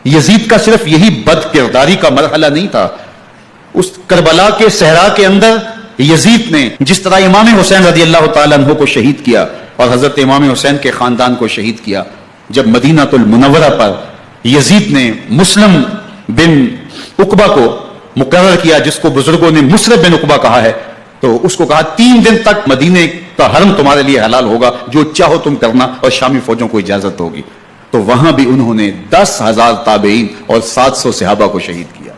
یزید کا صرف یہی بد کرداری کا مرحلہ نہیں تھا، اس کربلا کے صحرا کے اندر یزید نے جس طرح امام حسین رضی اللہ تعالیٰ عنہ کو شہید کیا اور حضرت امام حسین کے خاندان کو شہید کیا، جب مدینہ المنورہ پر یزید نے مسلم بن عقبہ کو مقرر کیا، جس کو بزرگوں نے مصرف بن عقبہ کہا ہے، تو اس کو کہا 3 دن تک مدینے کا حرم تمہارے لیے حلال ہوگا، جو چاہو تم کرنا، اور شامی فوجوں کو اجازت ہوگی۔ تو وہاں بھی انہوں نے 10,000 تابعین اور 700 صحابہ کو شہید کیا۔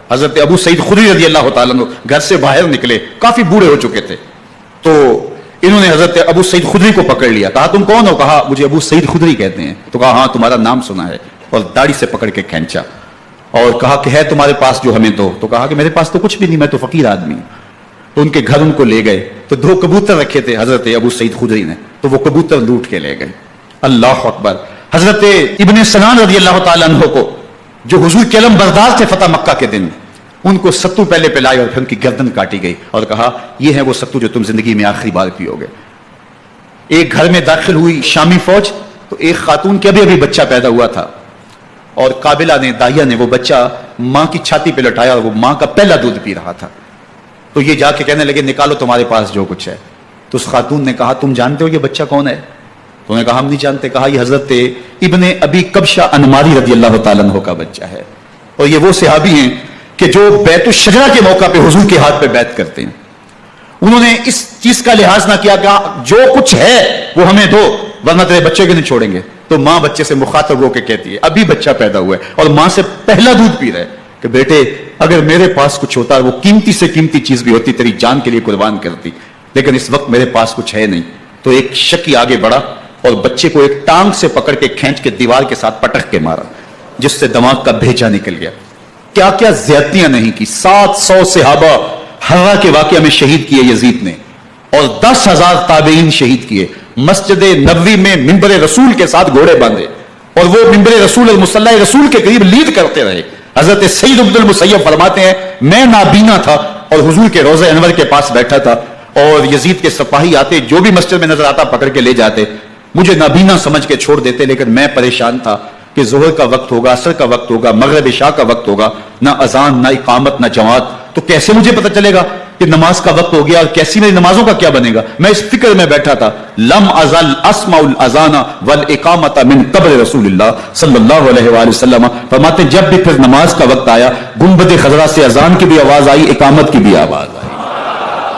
حضرت ابو سعید خدری رضی اللہ تعالیٰ عنہ گھر سے باہر نکلے، کافی بوڑھے ہو چکے تھے، تو انہوں نے حضرت ابو سعید خدری کو پکڑ لیا، کہا تم کون ہو؟ کہا مجھے ابو سعید خدری کہتے ہیں۔ تو کہا ہاں تمہارا نام سنا ہے، اور داڑھی سے پکڑ کے کھینچا اور کہا کہ ہے تمہارے پاس جو ہمیں دو؟ تو کہا کہ میرے پاس تو کچھ بھی نہیں، میں تو فقیر آدمی ہوں۔ تو ان کے گھر ان کو لے گئے، تو 2 کبوتر رکھے تھے حضرت ابو سعید خدری نے، تو وہ کبوتر لوٹ کے لے گئے۔ اللہ اکبر۔ حضرت ابن سنان رضی اللہ تعالیٰ عنہ کو، جو حضور کے علم بردار تھے فتح مکہ کے دن، ان کو ستو پہلے پلائے اور پھر ان کی گردن کاٹی گئی اور کہا یہ ہے وہ ستو جو تم زندگی میں آخری بار پیو گے۔ ایک گھر میں داخل ہوئی شامی فوج، تو ایک خاتون کے ابھی بچہ پیدا ہوا تھا، اور قابلہ نے، داہیہ نے وہ بچہ ماں کی چھاتی پہ لٹایا، اور وہ ماں کا پہلا دودھ پی رہا تھا۔ تو یہ جا کے کہنے لگے نکالو تمہارے پاس جو کچھ ہے۔ تو اس خاتون نے کہا تم جانتے ہو یہ بچہ کون ہے؟ تو انہوں نے کہا ہم نہیں جانتے۔ کہا یہ حضرت ابن ابی کبشہ انماری رضی اللہ تعالیٰ عنہ کا بچہ ہے، اور یہ وہ صحابی ہیں کہ جو بیت الشجرہ کے موقع پہ حضور کے ہاتھ پہ بیعت کرتے ہیں۔ انہوں نے اس چیز کا لحاظ نہ کیا کہ جو کچھ ہے وہ ہمیں دو، ورنہ تیرے بچے کو نہیں چھوڑیں گے۔ تو ماں بچے سے مخاطب ہو کے کہتی ہے، ابھی بچہ پیدا ہوا ہے اور ماں سے پہلا دودھ پی رہا ہے، کہ بیٹے اگر میرے پاس کچھ ہوتا، وہ قیمتی سے قیمتی چیز بھی ہوتی، تیری جان کے لیے قربان کرتی، لیکن اس وقت میرے پاس کچھ ہے نہیں۔ تو ایک شکی آگے بڑھا اور بچے کو ایک ٹانگ سے پکڑ کے کھینچ کے دیوار کے ساتھ پٹک کے مارا، جس سے دماغ کا بھیجا نکل گیا۔ کیا کیا زیادتیاں نہیں کی۔ 700 صحابہ حرہ کے واقعہ میں شہید کیے یزید نے، اور 10,000 تابعین شہید کیے۔ مسجد نبوی میں منبر رسول کے ساتھ گھوڑے باندھے، اور وہ منبر رسول اور مصلی رسول کے قریب لیڈ کرتے رہے۔ حضرت سعید عبد المسیب فرماتے ہیں میں نابینا تھا اور حضور کے روضہ انور کے پاس بیٹھا تھا، اور یزید کے سپاہی آتے، جو بھی مسجد میں نظر آتا پکڑ کے لے جاتے، مجھے نابینا سمجھ کے چھوڑ دیتے، لیکن میں پریشان تھا کہ ظہر کا وقت ہوگا، عصر کا وقت ہوگا، مغرب عشاء کا وقت ہوگا، نہ اذان، نہ اقامت، نہ جماعت، تو کیسے مجھے پتہ چلے گا کہ نماز کا وقت ہو گیا، اور کیسی میری نمازوں کا کیا بنے گا؟ میں اس فکر میں بیٹھا تھا۔ لم ازل اسمع الاذان والاقامت من قبر رسول اللہ صلی اللہ علیہ وآلہ وسلم۔ فرماتے جب بھی پھر نماز کا وقت آیا، گنبد خضرا سے اذان کی بھی آواز آئی، اقامت کی بھی آواز آئی۔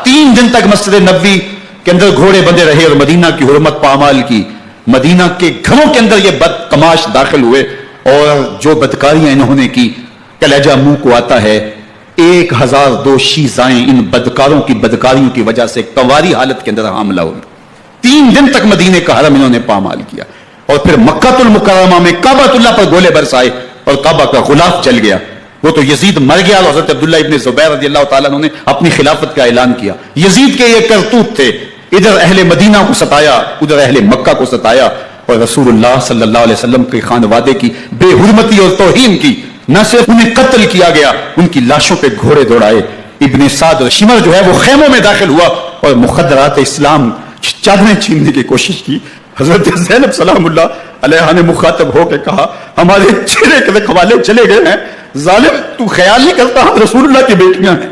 3 دن تک مسجد نبوی کے اندر گھوڑے بندے رہے اور مدینہ کی حرمت پامال کی۔ مدینہ کے گھروں کے اندر یہ بد کماش داخل ہوئے، اور جو بدکاریاں انہوں نے کی، کلیجہ منہ کو آتا ہے۔ 1002 شیزائیں ان بدکاروں کی بدکاریوں کی وجہ سے کواری حالت کے اندر حاملہ ہوئی۔ 3 دن تک مدینے کا حرم انہوں نے پامال کیا، اور پھر مکہ المکرمہ میں کعبۃ اللہ پر گولے برسائے اور کعبہ کا غلاف جل گیا۔ وہ تو یزید مر گیا، اور حضرت عبداللہ ابن زبیر رضی اللہ تعالیٰ عنہ نے اپنی خلافت کا اعلان کیا۔ یزید کے یہ کرتوت تھے، ادھر اہل مدینہ کو ستایا، ادھر اہل مکہ کو ستایا، اور رسول اللہ صلی اللہ علیہ وسلم کے خانوادے کی بے حرمتی اور توہین کی۔ نہ صرف انہیں قتل کیا گیا، ان کی لاشوں پہ گھوڑے دوڑائے۔ ابن سعد شمر جو ہے وہ خیموں میں داخل ہوا اور مخدرات اسلام چادریں چھیننے کی کوشش کی۔ حضرت زینب سلام اللہ علیہ نے مخاطب ہو کے کہا ہمارے چہرے کے رکھوالے چلے گئے ہیں، ظالم تو خیال نہیں کرتا ہم رسول اللہ کی بیٹیاں ہیں۔